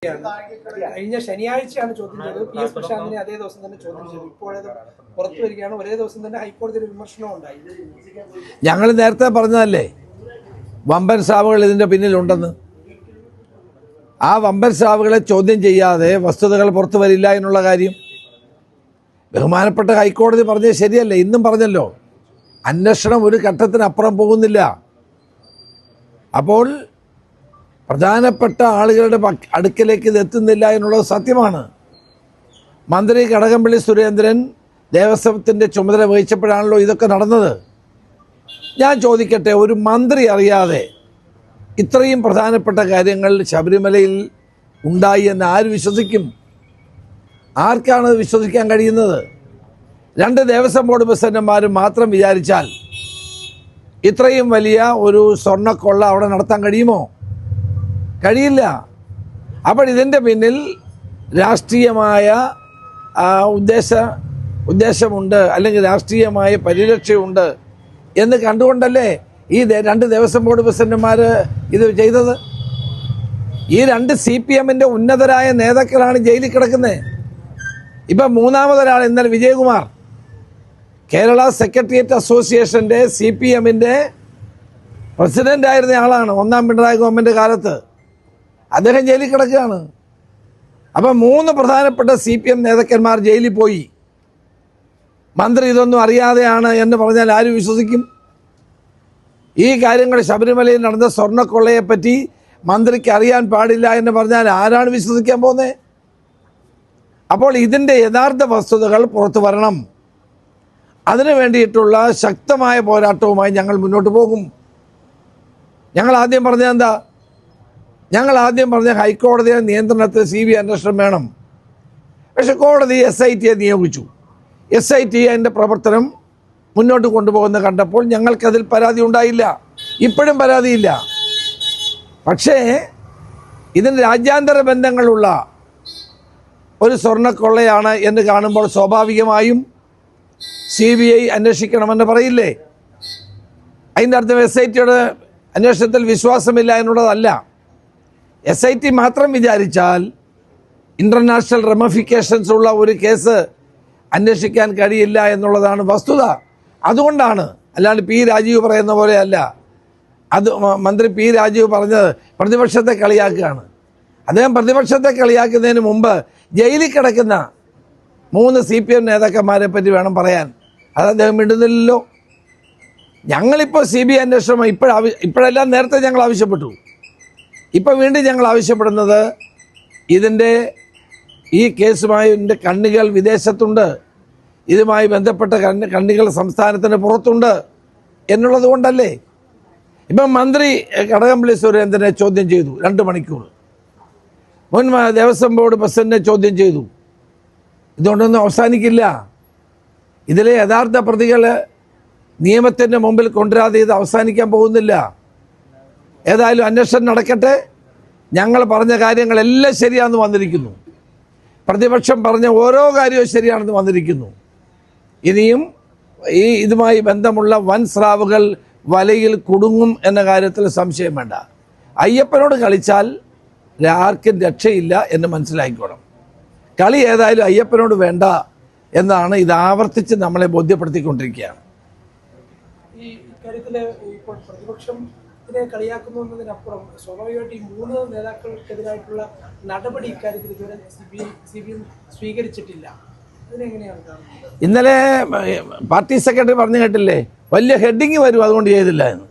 കഴിഞ്ഞ ശനിയാഴ്ചയാണ് ചോദ്യം ചെയ്തത്. PS പ്രശാന്തിനെ അതേ ദിവസം തന്നെ ചോദ്യം ചെയ്തു. ഇപ്പോഴത് പുറത്തു വരികയാണ്. ഒരേ ദിവസം തന്നെ ഹൈക്കോടതിയിൽ വിമർശനം ഉണ്ടായി. ഞങ്ങൾ നേരത്തെ പറഞ്ഞതല്ലേ വമ്പൻ സ്രാവുകൾ ഇതിൻ്റെ പിന്നിലുണ്ടെന്ന്. ആ വമ്പൻ സ്രാവുകളെ ചോദ്യം ചെയ്യാതെ വസ്തുതകൾ പുറത്തു വരില്ല എന്നുള്ള കാര്യം ബഹുമാനപ്പെട്ട ഹൈക്കോടതി പറഞ്ഞത് ശരിയല്ലേ? ഇന്നും പറഞ്ഞല്ലോ, അന്വേഷണം ഒരു ഘട്ടത്തിനപ്പുറം പോകുന്നില്ല. അപ്പോൾ പ്രധാനപ്പെട്ട ആളുകളുടെ അടുക്കലേക്ക് ഇത് എത്തുന്നില്ല എന്നുള്ളത് സത്യമാണ്. മന്ത്രി കടകംപള്ളി സുരേന്ദ്രൻ ദേവസ്വത്തിൻ്റെ ചുമതല വഹിച്ചപ്പോഴാണല്ലോ ഇതൊക്കെ നടന്നത്. ഞാൻ ചോദിക്കട്ടെ, ഒരു മന്ത്രി അറിയാതെ ഇത്രയും പ്രധാനപ്പെട്ട കാര്യങ്ങൾ ശബരിമലയിൽ ഉണ്ടായി എന്ന് ആര് വിശ്വസിക്കും? ആർക്കാണ് വിശ്വസിക്കാൻ കഴിയുന്നത്? 2 ദേവസ്വം ബോർഡ് പ്രസിഡന്റുമാർ മാത്രം വിചാരിച്ചാൽ ഇത്രയും വലിയ ഒരു സ്വർണ്ണക്കൊള്ള അവിടെ നടത്താൻ കഴിയുമോ? കഴിയില്ല. അപ്പോൾ ഇതിൻ്റെ പിന്നിൽ രാഷ്ട്രീയമായ ഉദ്ദേശമുണ്ട്, അല്ലെങ്കിൽ രാഷ്ട്രീയമായ പരിരക്ഷയുണ്ട് എന്ന് കണ്ടുകൊണ്ടല്ലേ ഈ 2 ദേവസ്വം ബോർഡ് പ്രസിഡന്റുമാർ ഇത് ചെയ്തത്. ഈ 2 CPM-ൻ്റെ ഉന്നതരായ നേതാക്കളാണ് ജയിലിൽ കിടക്കുന്നത്. ഇപ്പം 3-മതൊരാൾ ഇന്നലെ വിജയകുമാർ, കേരള സെക്രട്ടേറിയറ്റ് അസോസിയേഷൻ്റെ CPM-ൻ്റെ പ്രസിഡൻ്റായിരുന്ന ആളാണ് 1-ാം പിണറായി ഗവൺമെൻറ് കാലത്ത്. അദ്ദേഹം ജയിലിൽ കിടക്കുകയാണ്. അപ്പം 3 പ്രധാനപ്പെട്ട CPM നേതാക്കന്മാർ ജയിലിൽ പോയി. മന്ത്രി ഇതൊന്നും അറിയാതെയാണ് എന്ന് പറഞ്ഞാൽ ആര് വിശ്വസിക്കും? ഈ കാര്യങ്ങൾ ശബരിമലയിൽ നടന്ന സ്വർണ്ണക്കൊള്ളയെപ്പറ്റി മന്ത്രിക്ക് അറിയാൻ പാടില്ല എന്ന് പറഞ്ഞാൽ ആരാണ് വിശ്വസിക്കാൻ പോകുന്നത്? അപ്പോൾ ഇതിൻ്റെ യഥാർത്ഥ വസ്തുതകൾ പുറത്തു വരണം. അതിനു വേണ്ടിയിട്ടുള്ള ശക്തമായ പോരാട്ടവുമായി ഞങ്ങൾ മുന്നോട്ട് പോകും. ഞങ്ങൾ ആദ്യം പറഞ്ഞത് എന്താ? ഞങ്ങൾ ആദ്യം പറഞ്ഞ ഹൈക്കോടതിയുടെ നിയന്ത്രണത്തിൽ CBI അന്വേഷണം വേണം. പക്ഷെ കോടതി SIT-യെ നിയോഗിച്ചു. SIT അതിൻ്റെ പ്രവർത്തനം മുന്നോട്ട് കൊണ്ടുപോകുന്ന കണ്ടപ്പോൾ ഞങ്ങൾക്കതിൽ പരാതി ഉണ്ടായില്ല. ഇപ്പോഴും പരാതിയില്ല. പക്ഷേ ഇതിന് രാജ്യാന്തര ബന്ധങ്ങളുള്ള ഒരു സ്വർണ്ണക്കൊള്ളയാണ് എന്ന് കാണുമ്പോൾ സ്വാഭാവികമായും CBI അന്വേഷിക്കണമെന്ന് പറയില്ലേ? അതിൻ്റെ അർത്ഥം SIT-യുടെ അന്വേഷണത്തിൽ വിശ്വാസമില്ല എന്നുള്ളതല്ല. SIT മാത്രം വിചാരിച്ചാൽ ഇൻ്റർനാഷണൽ റെമിഫിക്കേഷൻസ് ഉള്ള ഒരു കേസ് അന്വേഷിക്കാൻ കഴിയില്ല എന്നുള്ളതാണ് വസ്തുത. അതുകൊണ്ടാണ്, അല്ലാണ്ട് P. രാജീവ് പറയുന്ന പോലെയല്ല. അത് മന്ത്രി P. രാജീവ് പറഞ്ഞത് പ്രതിപക്ഷത്തെ കളിയാക്കുകയാണ്. അദ്ദേഹം പ്രതിപക്ഷത്തെ കളിയാക്കുന്നതിന് മുമ്പ് ജയിലിൽ കിടക്കുന്ന 3 CPM നേതാക്കന്മാരെ പറ്റി വേണം പറയാൻ. അത് അദ്ദേഹം മിണ്ടുന്നില്ലല്ലോ. ഞങ്ങളിപ്പോൾ CBI അന്വേഷണം ഇപ്പോഴെല്ലാം നേരത്തെ ഞങ്ങൾ ആവശ്യപ്പെട്ടു. ഇപ്പോൾ വീണ്ടും ഞങ്ങൾ ആവശ്യപ്പെടുന്നത് ഇതിൻ്റെ ഈ കേസുമായി ഇതിൻ്റെ കണ്ണികൾ വിദേശത്തുണ്ട്, ഇതുമായി ബന്ധപ്പെട്ട കണ്ണികൾ സംസ്ഥാനത്തിന് പുറത്തുണ്ട് എന്നുള്ളത് കൊണ്ടല്ലേ. ഇപ്പം മന്ത്രി കടകംപള്ളി സുരേന്ദ്രനെ ചോദ്യം ചെയ്തു 2 മണിക്കൂർ. മുൻ ദേവസ്വം ബോർഡ് പ്രസിഡന്റിനെ ചോദ്യം ചെയ്തു. ഇതുകൊണ്ടൊന്നും അവസാനിക്കില്ല. ഇതിലെ യഥാർത്ഥ പ്രതികൾ നിയമത്തിൻ്റെ മുമ്പിൽ കൊണ്ടുവരാതെ ഇത് അവസാനിക്കാൻ പോകുന്നില്ല. ഏതായാലും അന്വേഷണം നടക്കട്ടെ. ഞങ്ങൾ പറഞ്ഞ കാര്യങ്ങളെല്ലാം ശരിയാണെന്ന് വന്നിരിക്കുന്നു. പ്രതിപക്ഷം പറഞ്ഞ ഓരോ കാര്യവും ശരിയാണെന്ന് വന്നിരിക്കുന്നു. ഇനിയും ഇതുമായി ബന്ധമുള്ള വൻ സ്രാവുകൾ വലയിൽ കുടുങ്ങും എന്ന കാര്യത്തിൽ സംശയം വേണ്ട. അയ്യപ്പനോട് കളിച്ചാൽ ആർക്കും രക്ഷയില്ല എന്ന് മനസ്സിലാക്കിക്കോണം. കളി ഏതായാലും അയ്യപ്പനോട് വേണ്ട എന്നാണ് ഇത് ആവർത്തിച്ച് നമ്മളെ ബോധ്യപ്പെടുത്തിക്കൊണ്ടിരിക്കുകയാണ്. ഈ ഇക്കാര്യത്തിൽ ഇപ്പോൾ പ്രതിപക്ഷം കളിയാക്കുന്നു എന്നതിനപ്പുറം സ്വാഭാവികമായിട്ട് ഈ 3 നേതാക്കൾക്കെതിരായിട്ടുള്ള നടപടി ഇക്കാര്യത്തിൽ ഇതുവരെ CBI സ്വീകരിച്ചിട്ടില്ല. അതിനെങ്ങനെയാണ് കാണുന്നത്? ഇന്നലെ പാർട്ടി സെക്രട്ടറി പറഞ്ഞു കേട്ടില്ലേ, വലിയ ഹെഡിങ് വരും അതുകൊണ്ട് ചെയ്തില്ല എന്ന്.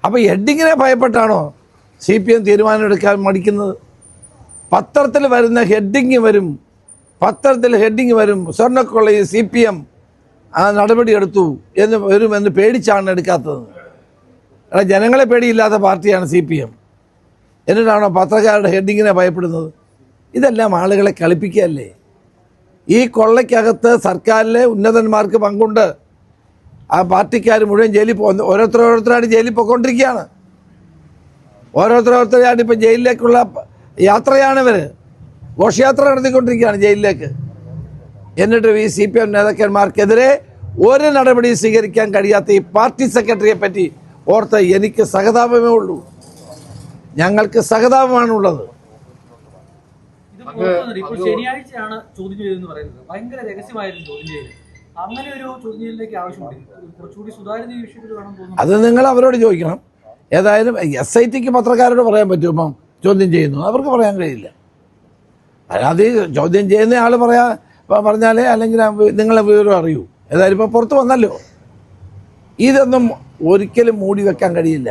അപ്പോൾ ഹെഡിങ്ങിനെ ഭയപ്പെട്ടാണോ CPM തീരുമാനം എടുക്കാൻ മടിക്കുന്നത്? പത്രത്തിൽ വരുന്ന ഹെഡിങ് വരും, സ്വർണ്ണക്കൊള്ളയിൽ CPM നടപടിയെടുത്തു എന്ന് വരുമെന്ന് പേടിച്ചാണ് എടുക്കാത്തത്. ജനങ്ങളെ പേടിയില്ലാത്ത പാർട്ടിയാണ് CPM. എന്നിട്ടാണോ പത്രക്കാരുടെ ഹെഡിങ്ങിനെ ഭയപ്പെടുന്നത്? ഇതെല്ലാം ആളുകളെ കളിപ്പിക്കുകയല്ലേ. ഈ കൊള്ളയ്ക്കകത്ത് സർക്കാരിലെ ഉന്നതന്മാർക്ക് പങ്കുണ്ട്. ആ പാർട്ടിക്കാർ മുഴുവൻ ജയിലിൽ ഓരോരുത്തരായിട്ട് ജയിലിൽ പോയിക്കൊണ്ടിരിക്കുകയാണ്. ഓരോരുത്തരായിട്ട് ഇപ്പോൾ ജയിലിലേക്കുള്ള യാത്രയാണ്. ഇവർ ഘോഷയാത്ര നടത്തിക്കൊണ്ടിരിക്കുകയാണ് ജയിലിലേക്ക്. എന്നിട്ട് ഈ CPM നേതാക്കന്മാർക്കെതിരെ ഒരു നടപടി സ്വീകരിക്കാൻ കഴിയാത്ത ഈ പാർട്ടി സെക്രട്ടറിയെ പറ്റി ഓർത്ത് എനിക്ക് സഹതാപമേ ഉള്ളൂ. ഞങ്ങൾക്ക് സഹതാപമാണുള്ളത്. ഇപ്പോൾ ശനിയാഴ്ചയാണ് ചോദ്യം ചെയ്തെന്ന് പറയുന്നത്. ഭയങ്കര രഹസ്യമായിരുന്നു ചോദ്യം ചെയ്യൽ. അങ്ങനെ ഒരു ചോദ്യം ചെയ്യലിലേക്ക് ആവശ്യമുണ്ട്. കുറച്ചുകൂടി സുതാര്യത ഈ വിഷയത്തിൽ വേണം തോന്നുന്നു. അത് നിങ്ങൾ അവരോട് ചോദിക്കണം. ഏതായാലും SITക്ക് പത്രക്കാരോട് പറയാൻ പറ്റുമോ ചോദ്യം ചെയ്യുന്നു? അവർക്ക് പറയാൻ കഴിയില്ല. അല്ലാതെ ചോദ്യം ചെയ്യുന്ന ആൾ പറഞ്ഞാലേ അല്ലെങ്കിൽ നിങ്ങളെ വിവരം അറിയൂ. ഏതായാലും ഇപ്പോൾ പുറത്ത് വന്നല്ലോ. ഇതൊന്നും ഒരിക്കലും മൂടി വെക്കാൻ കഴിയില്ല.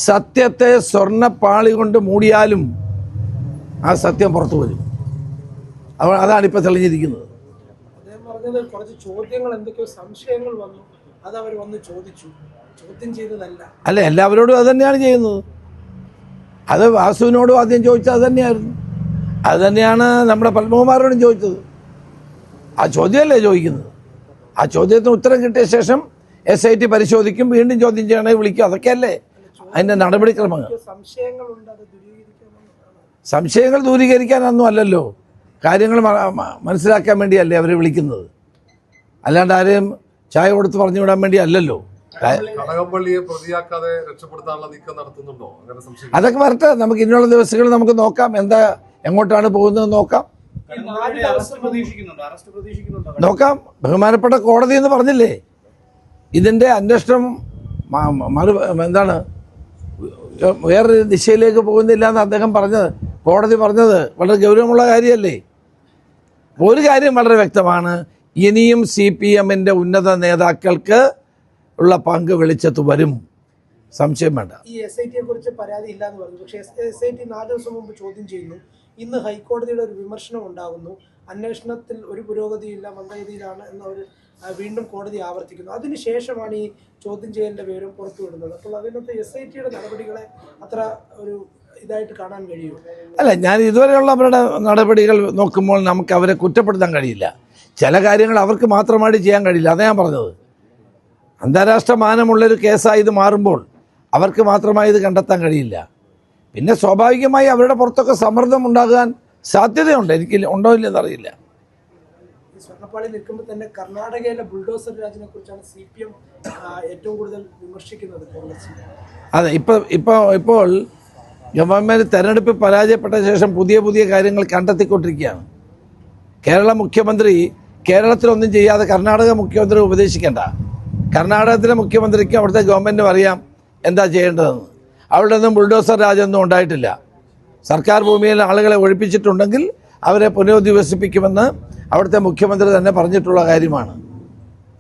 സത്യത്തെ സ്വർണ്ണപ്പാളി കൊണ്ട് മൂടിയാലും ആ സത്യം പുറത്തു വരും. അതാണിപ്പോൾ തെളിഞ്ഞിരിക്കുന്നത്. അദ്ദേഹം പറഞ്ഞത് കുറച്ച് ചോദ്യങ്ങൾ, എന്തൊക്കെയോ സംശയങ്ങൾ വന്നു, അത് അവർ വന്ന് ചോദിച്ചു. ചോദ്യം ചെയ്തതല്ല. അല്ല, എല്ലാവരോടും അത് തന്നെയാണ് ചെയ്യുന്നത്. അത് വാസുവിനോടും ആദ്യം ചോദിച്ചത് അത് തന്നെയായിരുന്നു. അത് തന്നെയാണ് നമ്മുടെ പത്മകുമാരോടും ചോദിച്ചത്. ആ ചോദ്യമല്ലേ ചോദിക്കുന്നത്. ആ ചോദ്യത്തിന് ഉത്തരം കിട്ടിയ ശേഷം SIT പരിശോധിക്കും, വീണ്ടും ചോദ്യം ചെയ്യണേ വിളിക്കും. അതൊക്കെയല്ലേ അതിൻ്റെ നടപടിക്രമങ്ങൾ. സംശയങ്ങൾ ദൂരീകരിക്കാനൊന്നും അല്ലല്ലോ, കാര്യങ്ങൾ മനസ്സിലാക്കാൻ വേണ്ടിയല്ലേ അവർ വിളിക്കുന്നത്. അല്ലാണ്ട് ആരെയും ചായ കൊടുത്ത് പറഞ്ഞു വിടാൻ വേണ്ടി അല്ലല്ലോ. കടകംപള്ളിയെ പ്രതിയാക്കാതെ രക്ഷപ്പെടുത്താനുള്ള നീക്കം നടത്തുന്നുണ്ടോ? അതൊക്കെ വരട്ടെ, നമുക്ക് ഇനിയുള്ള ദിവസങ്ങൾ നമുക്ക് നോക്കാം. എന്താ എങ്ങോട്ടാണ് പോകുന്നത് നോക്കാം. നോക്കാം. ബഹുമാനപ്പെട്ട കോടതി എന്ന് പറഞ്ഞില്ലേ, ഇതിൻ്റെ അന്വേഷണം എന്താണ് വേറൊരു ദിശയിലേക്ക് പോകുന്നില്ല എന്ന് അദ്ദേഹം പറഞ്ഞത്, കോടതി പറഞ്ഞത് വളരെ ഗൗരവമുള്ള കാര്യമല്ലേ. ഒരു കാര്യം വളരെ വ്യക്തമാണ്, ഇനിയും CPMന്റെ ഉന്നത നേതാക്കൾക്ക് ഉള്ള പങ്ക് വെളിച്ചത്ത് വരും, സംശയം വേണ്ട. ഈ SITയെ കുറിച്ച് പരാതി ഇല്ലാന്ന് പറഞ്ഞു. പക്ഷേ SIT 4 ദിവസം മുമ്പ് ചോദ്യം ചെയ്യുന്നു. ഇന്ന് ഹൈക്കോടതിയുടെ ഒരു വിമർശനം ഉണ്ടാകുന്നു. അന്വേഷണത്തിൽ ഒരു പുരോഗതിയില്ല, മന്ദഗതിയിലാണ് എന്നവർ വീണ്ടും കോടതി ആവർത്തിക്കുന്നു. അതിനുശേഷമാണ് ഈ ചോദ്യം ചെയ്യലിന്റെ വിവരം പുറത്തുവിടുന്നത്. അപ്പോൾ അതിനകത്ത് SITയുടെ നടപടികളെ അത്ര ഒരു ഇതായിട്ട് കാണാൻ കഴിയും. അല്ല, ഞാൻ ഇതുവരെയുള്ള അവരുടെ നടപടികൾ നോക്കുമ്പോൾ നമുക്ക് അവരെ കുറ്റപ്പെടുത്താൻ കഴിയില്ല. ചില കാര്യങ്ങൾ അവർക്ക് മാത്രമായിട്ട് ചെയ്യാൻ കഴിയില്ല. അതാ ഞാൻ പറഞ്ഞത്. അന്താരാഷ്ട്ര മാനമുള്ളൊരു കേസായി ഇത് മാറുമ്പോൾ അവർക്ക് മാത്രമായി ഇത് കണ്ടെത്താൻ കഴിയില്ല. പിന്നെ സ്വാഭാവികമായി അവരുടെ പുറത്തൊക്കെ സമ്മർദ്ദം ഉണ്ടാകാൻ സാധ്യതയുണ്ട്. എനിക്ക് ഉണ്ടോ ഇല്ലെന്നറിയില്ല. സ്വർണ്ണപ്പാളി നിൽക്കുമ്പോൾ തന്നെ കർണാടകയിലെ ബുൾഡോസർ രാജിനെ കുറിച്ചാണ് CPM ഏറ്റവും കൂടുതൽ വിമർശിക്കുന്നത്. അതെ, ഇപ്പോൾ ഗവൺമെൻറ് തെരഞ്ഞെടുപ്പിൽ പരാജയപ്പെട്ട ശേഷം പുതിയ കാര്യങ്ങൾ കണ്ടെത്തിക്കൊണ്ടിരിക്കുകയാണ്. കേരള മുഖ്യമന്ത്രി കേരളത്തിലൊന്നും ചെയ്യാതെ കർണാടക മുഖ്യമന്ത്രി ഉപദേശിക്കേണ്ട. കർണാടകത്തിലെ മുഖ്യമന്ത്രിക്ക് അവിടുത്തെ ഗവൺമെൻറ്റും അറിയാം എന്താ ചെയ്യേണ്ടതെന്ന്. അവിടെ ഒന്നും ബുൾഡോസർ രാജൊന്നും ഉണ്ടായിട്ടില്ല. സർക്കാർ ഭൂമിയിൽ ആളുകളെ ഒഴിപ്പിച്ചിട്ടുണ്ടെങ്കിൽ അവരെ പുനരധിവസിപ്പിക്കുമെന്ന് അവിടുത്തെ മുഖ്യമന്ത്രി തന്നെ പറഞ്ഞിട്ടുള്ള കാര്യമാണ്.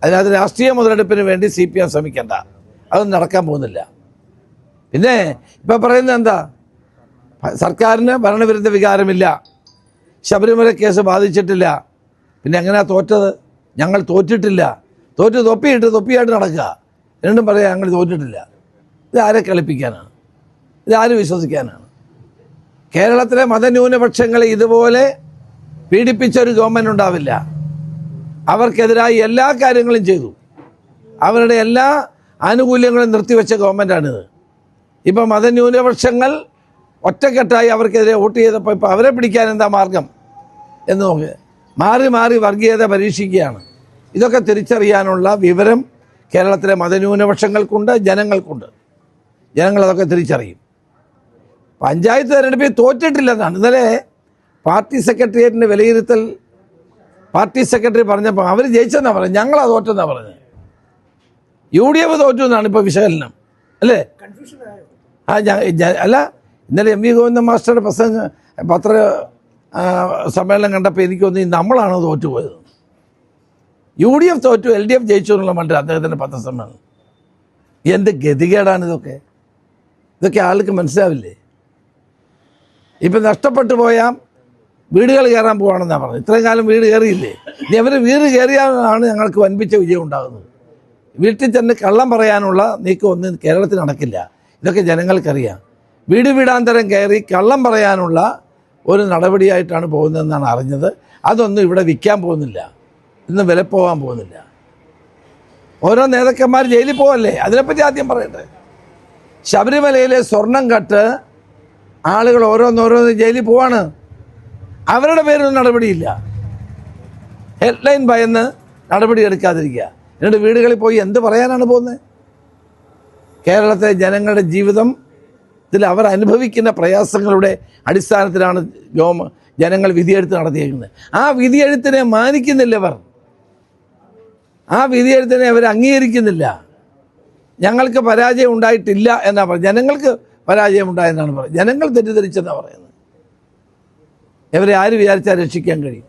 അതിനകത്ത് രാഷ്ട്രീയ മുതലെടുപ്പിന് വേണ്ടി CPM ശ്രമിക്കേണ്ട. അതൊന്നും നടക്കാൻ പോകുന്നില്ല. പിന്നെ ഇപ്പം പറയുന്നത് എന്താ, സർക്കാരിന് ഭരണവിരുദ്ധ വികാരമില്ല, ശബരിമല കേസ് ബാധിച്ചിട്ടില്ല, പിന്നെ എങ്ങനെയാ തോറ്റത്? ഞങ്ങൾ തോറ്റിട്ടില്ല, തൊപ്പിയായിട്ട് നടക്കുക. രണ്ടും പറയാം ഞങ്ങൾ തോറ്റിട്ടില്ല. ഇതാരെ കളിപ്പിക്കാനാണ്? ഇതാര് വിശ്വസിക്കാനാണ്? കേരളത്തിലെ മതന്യൂനപക്ഷങ്ങളെ ഇതുപോലെ പീഡിപ്പിച്ചൊരു ഗവൺമെൻറ് ഉണ്ടാവില്ല. അവർക്കെതിരായി എല്ലാ കാര്യങ്ങളും ചെയ്തു. അവരുടെ എല്ലാ ആനുകൂല്യങ്ങളും നിർത്തിവെച്ച ഗവൺമെൻറ്റാണിത്. ഇപ്പം മതന്യൂനപക്ഷങ്ങൾ ഒറ്റക്കെട്ടായി അവർക്കെതിരെ വോട്ട് ചെയ്തപ്പോൾ ഇപ്പോൾ അവരെ പിടിക്കാൻ എന്താ മാർഗം എന്ന് നോക്കുക. മാറി വർഗീയത പരീക്ഷിക്കുകയാണ്. ഇതൊക്കെ തിരിച്ചറിയാനുള്ള വിവരം കേരളത്തിലെ മതന്യൂനപക്ഷങ്ങൾക്കുണ്ട്, ജനങ്ങൾക്കുണ്ട്. ജനങ്ങളതൊക്കെ തിരിച്ചറിയും. പഞ്ചായത്ത് തെരഞ്ഞെടുപ്പിൽ തോറ്റിട്ടില്ലെന്നാണ് ഇന്നലെ പാർട്ടി സെക്രട്ടേറിയറ്റിൻ്റെ വിലയിരുത്തൽ. പാർട്ടി സെക്രട്ടറി പറഞ്ഞപ്പോൾ അവർ ജയിച്ചെന്നാണ് പറഞ്ഞത്, ഞങ്ങളാ തോറ്റെന്നാണ് പറഞ്ഞത്. UDF തോറ്റു എന്നാണ് ഇപ്പോൾ വിശകലനം, അല്ലേ? അല്ല, ഇന്നലെ MV ഗോവിന്ദൻ മാസ്റ്ററുടെ പത്ര സമ്മേളനം കണ്ടപ്പോൾ എനിക്ക് തോന്നി നമ്മളാണോ തോറ്റുപോയത്. UDF തോറ്റു, LDF ജയിച്ചു എന്നുള്ള മണ്ഡലം അദ്ദേഹത്തിൻ്റെ പത്രസമ്മേളനം. എന്ത് ഗതികേടാണ് ഇതൊക്കെ ആൾക്ക് മനസ്സിലാവില്ലേ? ഇപ്പം നഷ്ടപ്പെട്ടു പോയാൽ വീടുകൾ കയറാൻ പോവാണെന്നാണ് പറഞ്ഞത്. ഇത്രയും കാലം വീട് കയറിയില്ലേ? ഇനി അവർ വീട് കയറിയാലാണ് ഞങ്ങൾക്ക് വൻപിച്ച വിജയം ഉണ്ടാകുന്നത്. വീട്ടിൽ തന്നെ കള്ളം പറയാനുള്ള നീക്കമൊന്നും കേരളത്തിൽ നടക്കില്ല. ഇതൊക്കെ ജനങ്ങൾക്കറിയാം. വീടാന്തരം കയറി കള്ളം പറയാനുള്ള ഒരു നടപടിയായിട്ടാണ് പോകുന്നതെന്നാണ് അറിഞ്ഞത്. അതൊന്നും ഇവിടെ വിൽക്കാൻ പോകുന്നില്ല, ഇന്ന് വില പോകാൻ പോകുന്നില്ല. ഓരോ നേതാക്കന്മാർ ജയിലിൽ പോവല്ലേ, അതിനെപ്പറ്റി ആദ്യം പറയട്ടെ. ശബരിമലയിലെ സ്വർണം കട്ട് ആളുകൾ ഓരോന്നോരോന്ന് ജയിലിൽ പോവാണ്. അവരുടെ പേരിൽ നടപടിയില്ല. ഹെഡ്ലൈൻ ഭയന്ന് നടപടി എടുക്കാതിരിക്കുക. എന്നിട്ട് വീടുകളിൽ പോയി എന്ത് പറയാനാണ് പോകുന്നത്? കേരളത്തിലെ ജനങ്ങളുടെ ജീവിതം ഇതിൽ അവർ അനുഭവിക്കുന്ന പ്രയാസങ്ങളുടെ അടിസ്ഥാനത്തിലാണ് ജനങ്ങൾ വിധിയെഴുത്ത് നടത്തിയിരിക്കുന്നത്. ആ വിധിയെഴുത്തിനെ മാനിക്കുന്നില്ല അവർ. ആ വിധിയെഴുത്തിനെ അവർ അംഗീകരിക്കുന്നില്ല. ഞങ്ങൾക്ക് പരാജയം ഉണ്ടായിട്ടില്ല എന്നാണ് പറയുന്നത്. ജനങ്ങൾക്ക് പരാജയം ഉണ്ടായെന്നാണ് പറയുന്നത്. ജനങ്ങൾ തെറ്റിദ്ധരിച്ചെന്നാണ് പറയുന്നത്. ഇവരെ ആര് വിചാരിച്ചാൽ രക്ഷിക്കാൻ കഴിയും?